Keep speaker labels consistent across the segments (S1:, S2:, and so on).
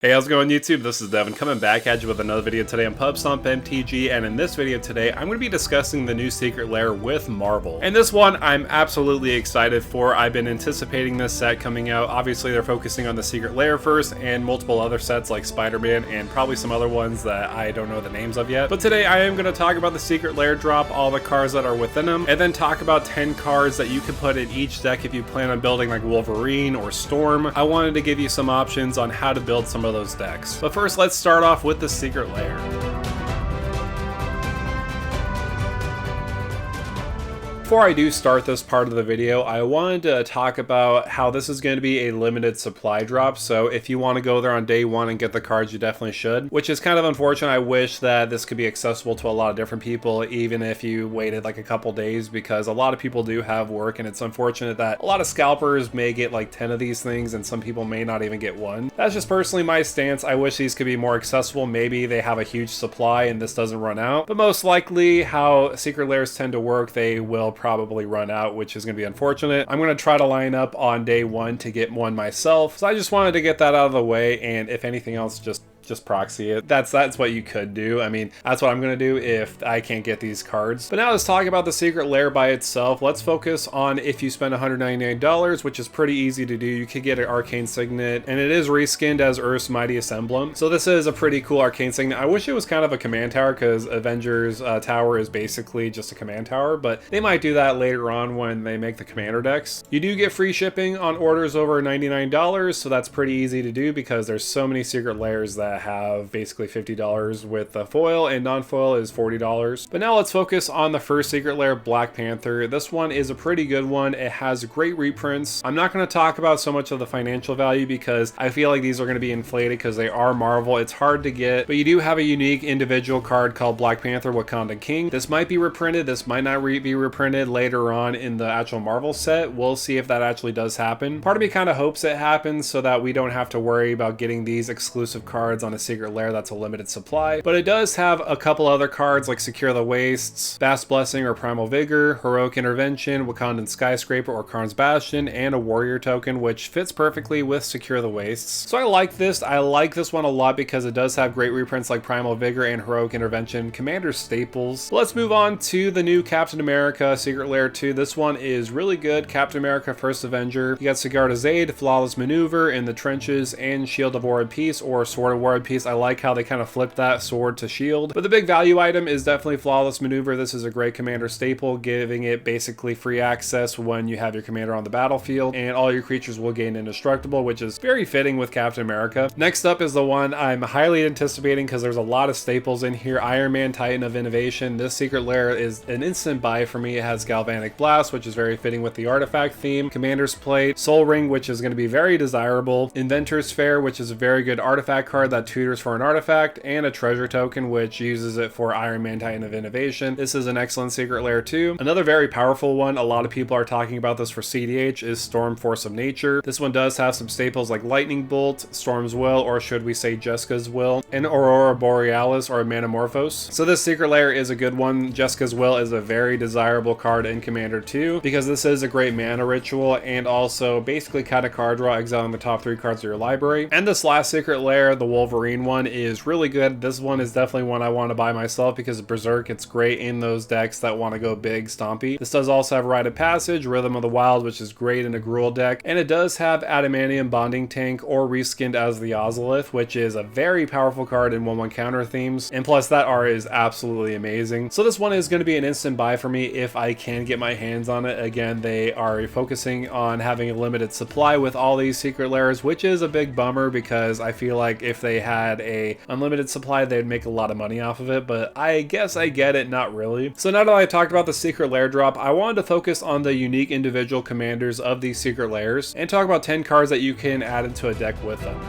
S1: Hey, how's it going, YouTube? This is Devin coming back at you with another video today on Pub Stomp MTG, and in this video today, I'm going to be discussing the new Secret Lair with Marvel. And this one, I'm absolutely excited for. I've been anticipating this set coming out. Obviously, they're focusing on the Secret Lair first, and multiple other sets like Spider-Man, and probably some other ones that I don't know the names of yet. But today, I am going to talk about the Secret Lair drop, all the cards that are within them, and then talk about 10 cards that you can put in each deck if you plan on building like Wolverine or Storm. I wanted to give you some options on how to build some of those decks. But first, let's start off with the Secret Lair. Before I do start this part of the video, I wanted to talk about how this is going to be a limited supply drop. So if you want to go there on day one and get the cards, you definitely should, which is kind of unfortunate. I wish that this could be accessible to a lot of different people, even if you waited like a couple days, because a lot of people do have work, and it's unfortunate that a lot of scalpers may get like 10 of these things and some people may not even get one. That's just personally my stance. I wish these could be more accessible. Maybe they have a huge supply and this doesn't run out, but most likely how Secret Lairs tend to work, they will probably run out, which is going to be unfortunate. I'm going to try to line up on day one to get one myself, so I just wanted to get that out of the way, and if anything else, just proxy it. That's what you could do. I mean, that's what I'm going to do if I can't get these cards. But now let's talk about the Secret Lair by itself. Let's focus on if you spend $199, which is pretty easy to do. You could get an Arcane Signet, and it is reskinned as Earth's Mightiest Emblem. So this is a pretty cool Arcane Signet. I wish it was kind of a command tower, because Avengers Tower is basically just a command tower, but they might do that later on when they make the commander decks. You do get free shipping on orders over $99, so that's pretty easy to do because there's so many Secret Lairs that have basically $50 with the foil, and non-foil is $40. But now let's focus on the first Secret Lair, Black Panther. This one is a pretty good one. It has great reprints. I'm not going to talk about so much of the financial value because I feel like these are going to be inflated because they are Marvel. It's hard to get, but you do have a unique individual card called Black Panther Wakanda King. This might be reprinted. This might not be reprinted later on in the actual Marvel set. We'll see if that actually does happen. Part of me kind of hopes it happens so that we don't have to worry about getting these exclusive cards on a Secret Lair that's a limited supply. But it does have a couple other cards like Secure the Wastes, Vast Blessing or Primal Vigor, Heroic Intervention, Wakandan Skyscraper or Karn's Bastion, and a Warrior token, which fits perfectly with Secure the Wastes. So I like this. I like this one a lot because it does have great reprints like Primal Vigor and Heroic Intervention, Commander staples. But let's move on to the new Captain America Secret Lair 2. This one is really good. Captain America First Avenger. You got Sigarda's Aid, Flawless Maneuver, In the Trenches, and Shield of War and Peace or Sword of War and Peace. I like how they kind of flipped that sword to shield. But the big value item is definitely Flawless Maneuver. This is a great commander staple, giving it basically free access when you have your commander on the battlefield, and all your creatures will gain indestructible, which is very fitting with Captain America. Next up is the one I'm highly anticipating because there's a lot of staples in here. Iron Man Titan of Innovation. This Secret Lair is an instant buy for me. It has Galvanic Blast, which is very fitting with the artifact theme, Commander's Plate, Soul Ring, which is going to be very desirable, Inventor's Fair, which is a very good artifact card that tutors for an artifact, and a treasure token which uses it for Iron Man Titan of Innovation. This is an excellent Secret Lair too. Another very powerful one, a lot of people are talking about this for CDH, is Storm Force of Nature. This one does have some staples like Lightning Bolt, Storm's Will, or should we say Jessica's Will, and Aurora Borealis or Manamorphose. So this Secret Lair is a good one. Jessica's Will is a very desirable card in Commander 2 because this is a great mana ritual and also basically kind of card draw, exiling the top 3 cards of your library. And this last Secret Lair, the Wolverine one, is really good. This one is definitely one I want to buy myself because Berserk, it's great in those decks that want to go big stompy. This does also have Rite of Passage, Rhythm of the Wild, which is great in a Gruul deck, and it does have Adamantium Bonding Tank or reskinned as the Ozolith, which is a very powerful card in 1/1 counter themes, and plus that art is absolutely amazing. So this one is going to be an instant buy for me if I can get my hands on it. Again, they are focusing on having a limited supply with all these Secret Lairs, which is a big bummer because I feel like if they had a unlimited supply, they'd make a lot of money off of it, but I guess I get it, not really. So now that I talked about the Secret Lair drop, I wanted to focus on the unique individual commanders of these Secret Lairs and talk about 10 cards that you can add into a deck with them.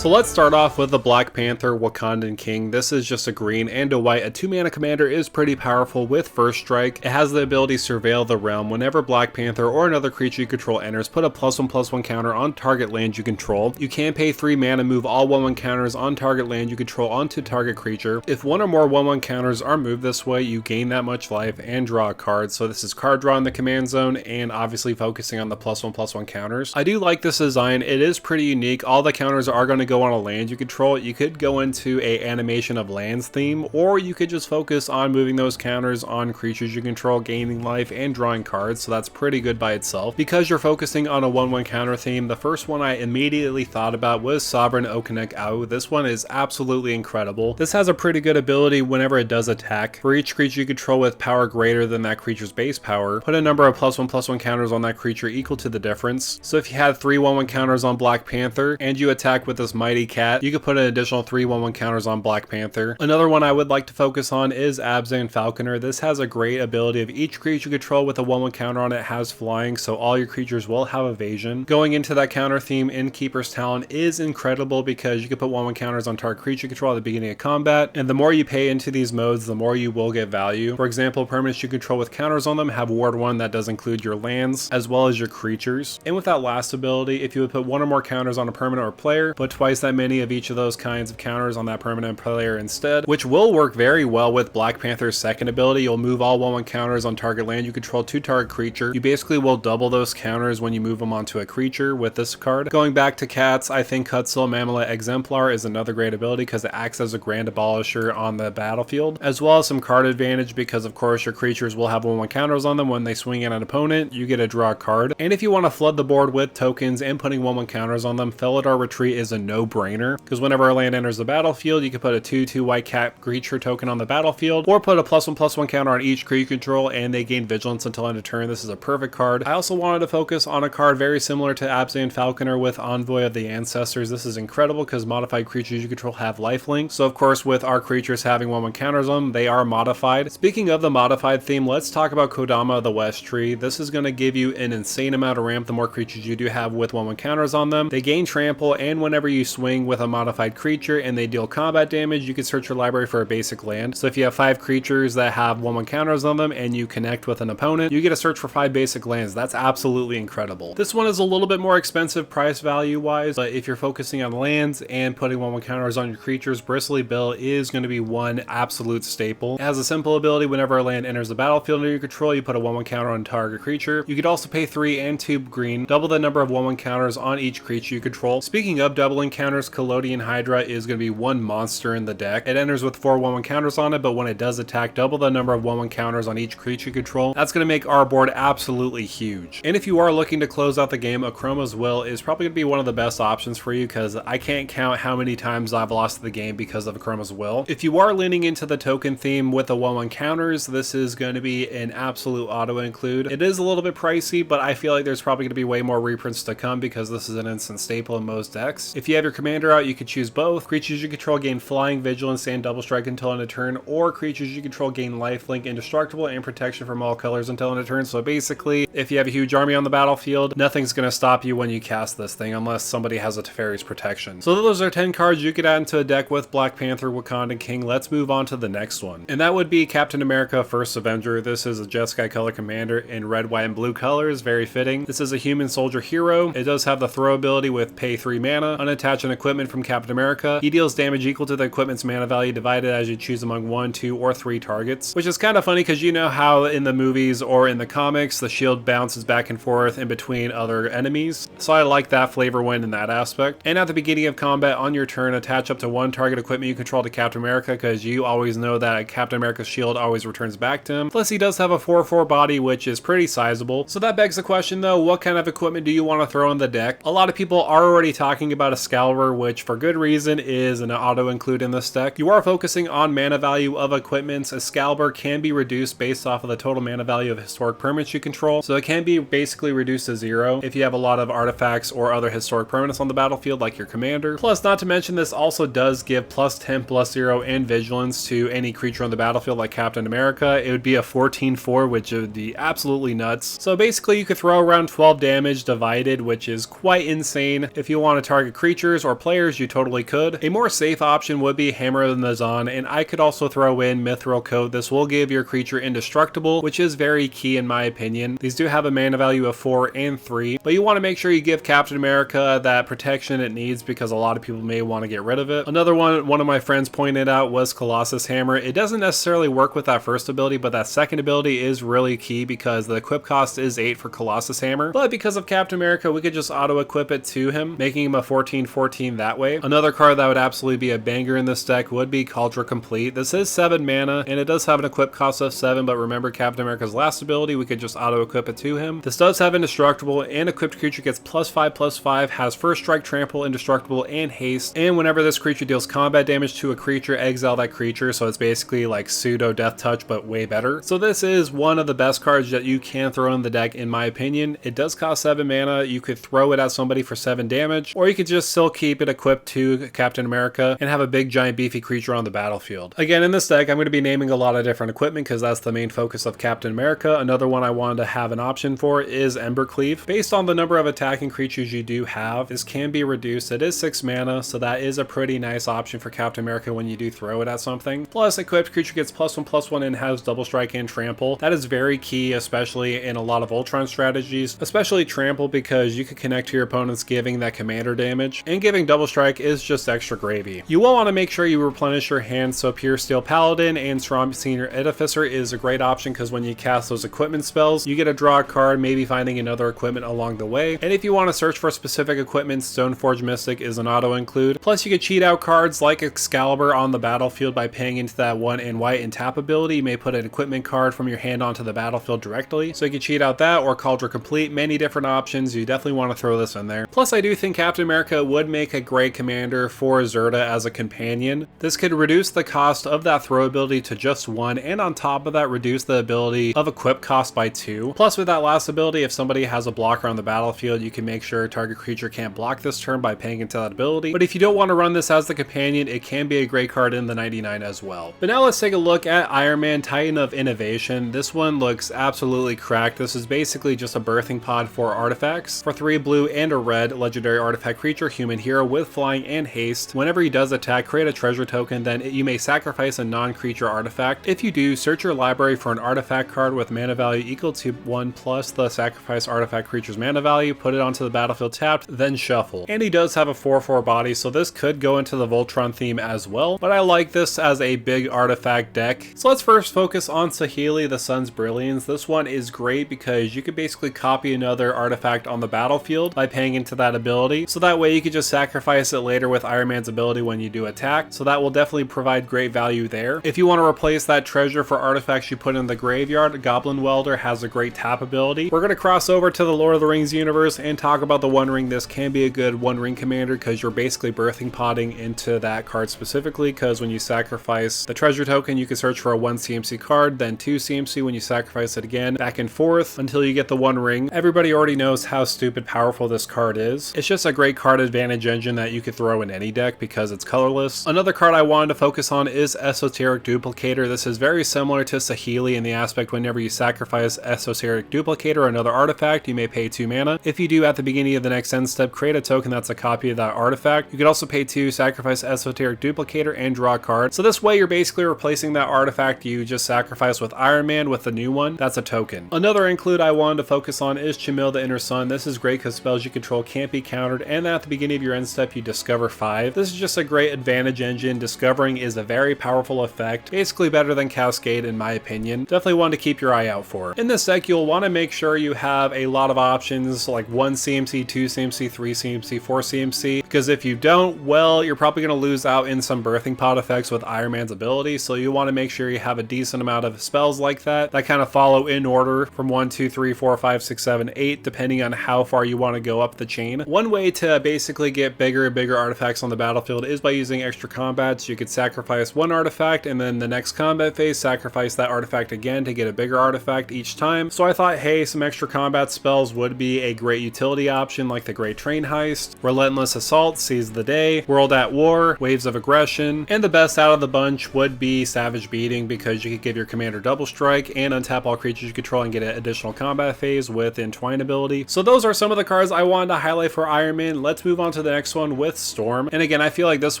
S1: So let's start off with the Black Panther Wakandan King. This is just a green and a white. A 2-mana commander is pretty powerful with first strike. It has the ability to surveil the realm. Whenever Black Panther or another creature you control enters, put a +1/+1 counter on target land you control. You can pay 3 mana, move all 1/1 counters on target land you control onto target creature. If one or more 1/1 counters are moved this way, you gain that much life and draw a card. So this is card draw in the command zone and obviously focusing on the +1/+1 counters. I do like this design. It is pretty unique. All the counters are going to go on a land you control. You could go into a animation of lands theme, or you could just focus on moving those counters on creatures you control, gaining life and drawing cards, so that's pretty good by itself. Because you're focusing on a 1/1 counter theme, the first one I immediately thought about was Sovereign Okonek Au. This one is absolutely incredible. This has a pretty good ability whenever it does attack. For each creature you control with power greater than that creature's base power, put a number of +1/+1 counters on that creature equal to the difference. So if you had 3 1/1 counters on Black Panther and you attack with this mighty cat, you could put an additional 3 1/1 counters on Black Panther. Another one I would like to focus on is Abzan Falconer. This has a great ability of each creature you control with a 1/1 counter on it has flying, so all your creatures will have evasion. Going into that counter theme in Keeper's Talon is incredible because you can put 1/1 counters on target creature control at the beginning of combat, and the more you pay into these modes, the more you will get value. For example, permanents you control with counters on them have Ward 1 that does include your lands as well as your creatures. And with that last ability, if you would put 1 or more counters on a permanent or player, put twice that many of each of those kinds of counters on that permanent player instead, which will work very well with Black Panther's second ability. You'll move all 1/1 counters on target land you control to target creature. You basically will double those counters when you move them onto a creature with this card. Going back to cats, I think Cutsil Mammolet Exemplar is another great ability because it acts as a Grand Abolisher on the battlefield, as well as some card advantage because of course your creatures will have 1/1 counters on them. When they swing at an opponent, you get to draw a card. And if you want to flood the board with tokens and putting 1/1 counters on them, Felidar Retreat is a no-brainer because whenever a land enters the battlefield, you can put a 2/2 white cat creature token on the battlefield, or put a +1/+1 counter on each creature control and they gain vigilance until end of turn. This is a perfect card. I also wanted to focus on a card very similar to Abzan Falconer with Envoy of the Ancestors. This is incredible because modified creatures you control have lifelink. So of course with our creatures having 1/1 counters on them, they are modified. Speaking of the modified theme, let's talk about Kodama of the West Tree. This is going to give you an insane amount of ramp the more creatures you do have with 1/1 counters on them. They gain trample, and whenever you swing with a modified creature and they deal combat damage, you can search your library for a basic land. So if you have 5 creatures that have 1/1 counters on them and you connect with an opponent, you get to search for 5 basic lands. That's absolutely incredible. This one is a little bit more expensive price value wise, but if you're focusing on lands and putting 1/1 counters on your creatures, Bristly Bill is going to be one absolute staple. It has a simple ability: whenever a land enters the battlefield under your control, you put a 1/1 counter on target creature. You could also pay 3 and 2 green, double the number of 1/1 counters on each creature you control. Speaking of doubling counters, Collodion Hydra is going to be one monster in the deck. It enters with 4 1/1 counters on it, but when it does attack, double the number of 1/1 counters on each creature you control. That's going to make our board absolutely huge. And if you are looking to close out the game, Akroma's Will is probably going to be one of the best options for you because I can't count how many times I've lost the game because of Akroma's Will. If you are leaning into the token theme with the 1/1 counters, this is going to be an absolute auto include. It is a little bit pricey, but I feel like there's probably going to be way more reprints to come because this is an instant staple in most decks. If you have your commander out, you could choose both. Creatures you control gain flying, vigilance, and double strike until end of turn, or creatures you control gain lifelink, indestructible, and protection from all colors until end of turn. So basically, if you have a huge army on the battlefield, nothing's going to stop you when you cast this thing unless somebody has a Teferi's protection. So those are 10 cards you could add into a deck with Black Panther Wakandan King. Let's move on to the next one, and that would be Captain America First Avenger. This is a Jeskai color commander in red, white, and blue colors. Very fitting. This is a human soldier hero. It does have the throw ability with pay 3 mana, unattach an equipment from Captain America. He deals damage equal to the equipment's mana value divided as you choose among 1, 2, or 3 targets, which is kind of funny because you know how in the movies or in the comics the shield bounces back and forth in between other enemies. So I like that flavor win in that aspect. And at the beginning of combat on your turn, attach up to 1 target equipment you control to Captain America because you always know that Captain America's shield always returns back to him. Plus he does have a 4/4 body, which is pretty sizable. So that begs the question though, what kind of equipment do you want to throw in the deck? A lot of people are already talking about a Excalibur, which for good reason is an auto include in this deck. You are focusing on mana value of equipments. Excalibur can be reduced based off of the total mana value of historic permanents you control, so it can be basically reduced to 0 if you have a lot of artifacts or other historic permanents on the battlefield like your commander. Plus, not to mention, this also does give +10/+0 and vigilance to any creature on the battlefield like Captain America. It would be a 14/4, which would be absolutely nuts. So basically you could throw around 12 damage divided, which is quite insane. If you want to target creatures, creatures or players, you totally could. A more safe option would be Hammer of the Nazan, and I could also throw in Mithril Coat. This will give your creature indestructible, which is very key in my opinion. These do have a mana value of 4 and 3, but you want to make sure you give Captain America that protection it needs because a lot of people may want to get rid of it. Another one of my friends pointed out was Colossus Hammer. It doesn't necessarily work with that first ability, but that second ability is really key because the equip cost is 8 for Colossus Hammer, but because of Captain America, we could just auto-equip it to him, making him a 14/14 that way. Another card that would absolutely be a banger in this deck would be Cauldron Complete. This is 7 mana, and it does have an equip cost of 7, but remember Captain America's last ability, we could just auto-equip it to him. This does have indestructible, and equipped creature gets +5/+5, has first strike, trample, indestructible, and haste, and whenever this creature deals combat damage to a creature, exile that creature, so it's basically like pseudo Death Touch, but way better. So this is one of the best cards that you can throw in the deck in my opinion. It does cost 7 mana, you could throw it at somebody for 7 damage, or you could just still keep it equipped to Captain America and have a big giant beefy creature on the battlefield. Again, in this deck, I'm going to be naming a lot of different equipment because that's the main focus of Captain America. Another one I wanted to have an option for is Embercleave. Based on the number of attacking creatures you do have, this can be reduced. It is 6 mana, so that is a pretty nice option for Captain America when you do throw it at something. Plus, equipped creature gets +1/+1 and has double strike and trample. That is very key, especially in a lot of Ultron strategies, especially trample because you can connect to your opponents giving that commander damage, and giving double strike is just extra gravy. You will want to make sure you replenish your hand, so Pure Steel Paladin and Strong Senior Edificer is a great option because when you cast those equipment spells, you get to draw a card, maybe finding another equipment along the way. And if you want to search for specific equipment, Stoneforge Mystic is an auto include. Plus, you can cheat out cards like Excalibur on the battlefield by paying into that 1 and white and tap ability. You may put an equipment card from your hand onto the battlefield directly, so you can cheat out that, or Cauldron Complete. Many different options. You definitely want to throw this in there. Plus, I do think Captain America would make a great commander for Zerta as a companion. This could reduce the cost of that throw ability to just 1, and on top of that, reduce the ability of equip cost by 2. Plus, with that last ability, if somebody has a blocker on the battlefield, you can make sure target creature can't block this turn by paying into that ability. But if you don't want to run this as the companion, it can be a great card in the 99 as well. But now let's take a look at Iron Man, Titan of Innovation. This one looks absolutely cracked. This is basically just a birthing pod for artifacts. For 3 blue and a red, legendary artifact creature, human hero with flying and haste. Whenever he does attack, create a treasure token, then you may sacrifice a non-creature artifact. If you do, search your library for an artifact card with mana value equal to 1 plus the sacrifice artifact creature's mana value, put it onto the battlefield tapped, then shuffle. And he does have a 4/4 body, so this could go into the Voltron theme as well, but I like this as a big artifact deck. So let's first focus on Saheeli, the Sun's Brilliance. This one is great because you could basically copy another artifact on the battlefield by paying into that ability, so that way you could just sacrifice it later with Iron Man's ability when you do attack, so that will definitely provide great value there. If you want to replace that treasure for artifacts you put in the graveyard, Goblin Welder has a great tap ability. We're going to cross over to the Lord of the Rings universe and talk about the One Ring. This can be a good One Ring commander because you're basically birthing podding into that card specifically, because when you sacrifice the treasure token, you can search for a 1 CMC card, then 2 CMC when you sacrifice it again, back and forth until you get the One Ring. Everybody already knows how stupid powerful this card is. It's just a great card advantage engine that you could throw in any deck because it's colorless. Another card I wanted to focus on is Esoteric Duplicator. This is very similar to Saheeli in the aspect whenever you sacrifice Esoteric Duplicator or another artifact, you may pay 2 mana. If you do, at the beginning of the next end step, create a token that's a copy of that artifact. You could also pay 2, sacrifice Esoteric Duplicator, and draw a card. So this way you're basically replacing that artifact you just sacrificed with Iron Man with the new one. That's a token. Another include I wanted to focus on is Chimil, the Inner Sun. This is great because spells you control can't be countered, and at the beginning of your end step you discover 5. This is just a great advantage engine. Discovering is a very powerful effect, basically better than Cascade in my opinion. Definitely one to keep your eye out for. In this deck, you'll want to make sure you have a lot of options like 1 CMC, 2 CMC, 3 CMC, 4 CMC, because if you don't, well, you're probably going to lose out in some birthing pod effects with Iron Man's ability, so you want to make sure you have a decent amount of spells like that kind of follow in order from 1, 2, 3, 4, 5, 6, 7, 8, depending on how far you want to go up the chain. One way to basically get bigger and bigger artifacts on the battlefield is by using extra combats. You could sacrifice 1 artifact and then the next combat phase sacrifice that artifact again to get a bigger artifact each time. So I thought, hey, some extra combat spells would be a great utility option, like the Great Train Heist, Relentless Assault, Seize the Day, World at War, Waves of Aggression, and the best out of the bunch would be Savage Beating, because you could give your commander double strike and untap all creatures you control and get an additional combat phase with Entwine ability. So those are some of the cards I wanted to highlight for Iron Man. Let's move on to the next one with Storm. And again, I feel like this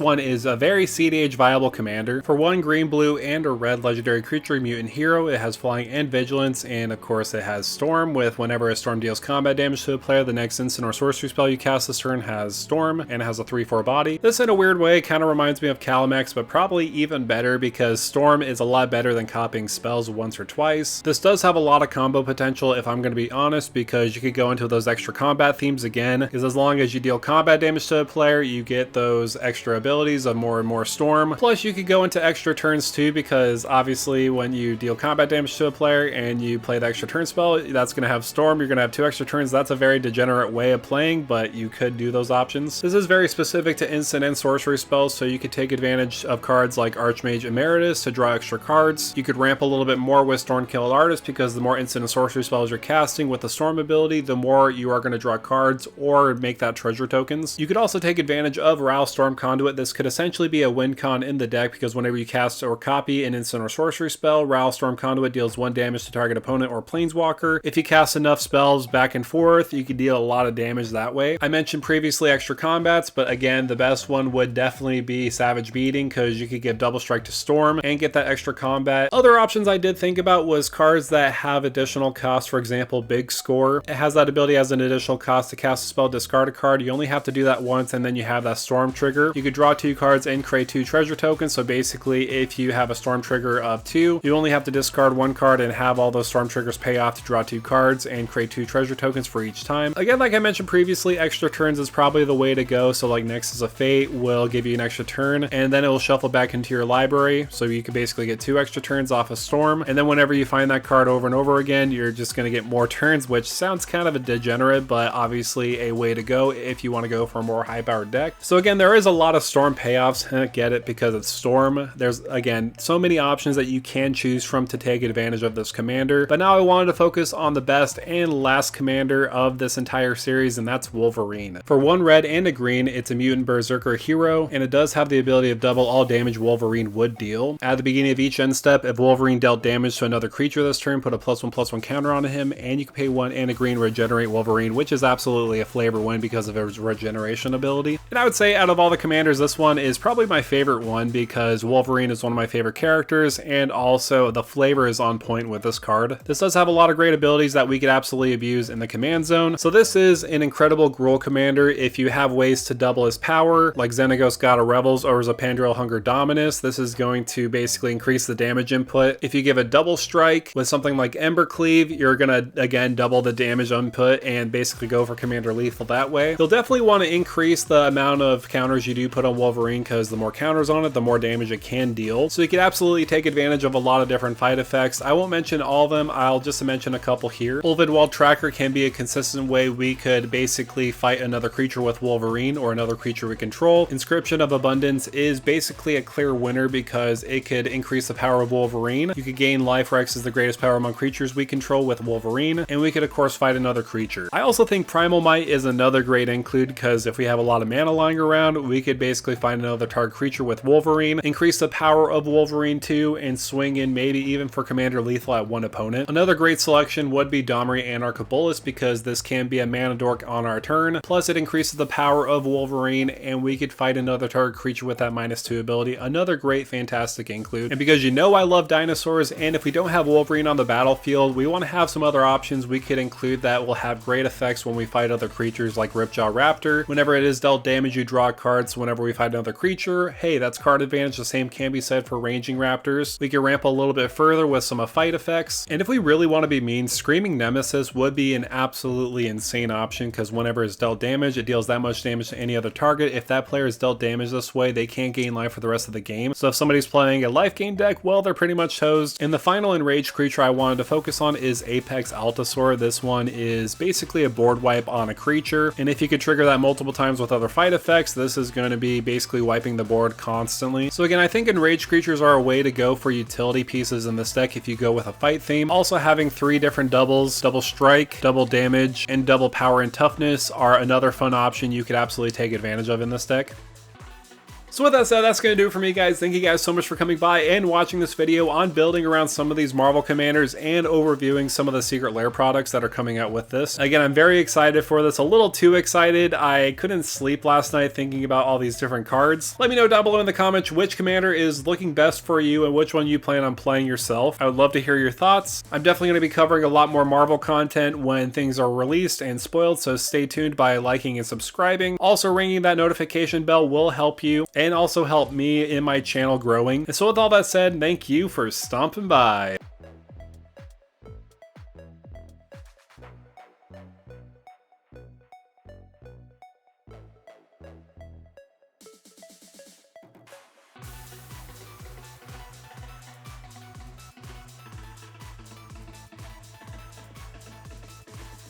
S1: one is a very CDH viable commander. For one green, blue, and a red legendary creature mutant hero, it has flying and vigilance, and of course it has Storm, with whenever a Storm deals combat damage to a player, the next instant or sorcery spell you cast this turn has Storm, and it has a 3/4 body. This in a weird way kind of reminds me of Calamex, but probably even better because Storm is a lot better than copying spells once or twice. This does have a lot of combo potential if I'm going to be honest, because you could go into those extra combat themes again, because as long as you deal combat damage to a player, you get those extra abilities of more and more Storm. Plus you could go into extra turns too, because obviously when you deal combat damage to a player and you play the extra turn spell, that's going to have Storm. You're going to have 2 extra turns. That's a very degenerate way of playing, but you could do those options. This is very specific to instant and sorcery spells, so you could take advantage of cards like Archmage Emeritus to draw extra cards. You could ramp a little bit more with Stormkilled Artist, because the more instant and sorcery spells you're casting with the Storm ability, the more you are going to draw cards or make that treasure tokens. You could also take advantage of Ral Storm Conduit. This could essentially be a win con in the deck, because whenever you cast or copy an instant or sorcery spell, Ral Storm Conduit deals 1 damage to target opponent or planeswalker. If you cast enough spells back and forth, you could deal a lot of damage that way. I mentioned previously extra combats, but again, the best one would definitely be Savage Beating, because you could give double strike to Storm and get that extra combat. Other options I did think about was cards that have additional costs. For example, Big Score. It has that ability as an additional cost to cast a spell, discard a card. You only have to do that once, and then you have that Storm trigger. You could draw 2 cards and create 2 treasure tokens. So basically, if you have a Storm trigger of 2, you only have to discard 1 card and have all those Storm triggers pay off to draw 2 cards and create 2 treasure tokens for each time. Again, like I mentioned previously, extra turns is probably the way to go. So like Nexus of Fate will give you an extra turn, and then it will shuffle back into your library. So you can basically get 2 extra turns off of Storm, and then whenever you find that card over and over again, you're just going to get more turns, which sounds kind of a degenerate, but obviously a way to go if you want to go for a more high-powered deck. So again, there is a lot of Storm payoffs. Get it, because it's Storm. There's, again, so many options that you can choose from to take advantage of this commander. But now I wanted to focus on the best and last commander of this entire series, and that's Wolverine. For 1 red and a green, it's a mutant berserker hero, and it does have the ability of double all damage Wolverine would deal. At the beginning of each end step, if Wolverine dealt damage to another creature this turn, put a +1/+1 counter on him, and you can pay 1 and a green, regenerate Wolverine, which is absolutely a flavor win because of his regeneration ability. And I would say out of all the commanders, this one is probably my favorite one, because Wolverine is one of my favorite characters, and also the flavor is on point with this card. This does have a lot of great abilities that we could absolutely abuse in the command zone. So this is an incredible Gruul commander. If you have ways to double his power, like Xenagos God of Rebels or Zapandrel Hunger Dominus, this is going to basically increase the damage input. If you give a double strike with something like Ember Cleave, you're gonna again double the damage input and basically go for commander lethal that way. You'll definitely want to increase the amount of counters you do put on Wolverine, because the more counters on it, the more damage it can deal. So you can absolutely take advantage of a lot of different fight effects. I won't mention all of them, I'll just mention a couple here. Ulvidwald Tracker can be a consistent way we could basically fight another creature with Wolverine or another creature we control. Inscription of Abundance is basically a clear winner because it could increase the power of Wolverine. You could gain life. Rex is the greatest power among creatures we control with Wolverine, and we could of course fight another creature. I also think Primal Might is another great include, because if we have a lot of mana lying around, we could basically find another target creature with Wolverine, increase the power of Wolverine too, and swing in maybe even for commander lethal at 1 opponent. Another great selection would be Domri Anarchabolus, because this can be a mana dork on our turn, plus it increases the power of Wolverine, and we could fight another target creature with that -2 ability. Another great fantastic include. And because you know I love dinosaurs, and if we don't have Wolverine on the battlefield, we want to have some other options we could include that will have great effects when we fight other creatures like Ripjaw Raptor. Whenever it is dealt damage, you draw cards. So whenever we fight another creature, hey, that's card advantage. The same can be said for ranging raptors. We can ramp a little bit further with some fight effects. And if we really want to be mean, Screaming Nemesis would be an absolutely insane option, because whenever it's dealt damage, it deals that much damage to any other target. If that player is dealt damage this way, they can't gain life for the rest of the game. So if somebody's playing a life gain deck, well, they're pretty much toast. And the final enraged creature I wanted to focus on is Apex Altasaur. This one is basically a board wipe on a creature, and if you could trigger that multiple times with other fight effects, this is going to be basically wiping the board constantly. So again, I think enraged creatures are a way to go for utility pieces in this deck if you go with a fight theme. Also having 3 different doubles, double strike, double damage, and double power and toughness are another fun option you could absolutely take advantage of in this deck. So with that said, that's going to do it for me, guys. Thank you guys so much for coming by and watching this video on building around some of these Marvel Commanders and overviewing some of the Secret Lair products that are coming out with this. Again, I'm very excited for this, a little too excited. I couldn't sleep last night thinking about all these different cards. Let me know down below in the comments which Commander is looking best for you and which one you plan on playing yourself. I would love to hear your thoughts. I'm definitely going to be covering a lot more Marvel content when things are released and spoiled, so stay tuned by liking and subscribing. Also, ringing that notification bell will help you and also help me in my channel growing. And so with all that said, thank you for stomping by.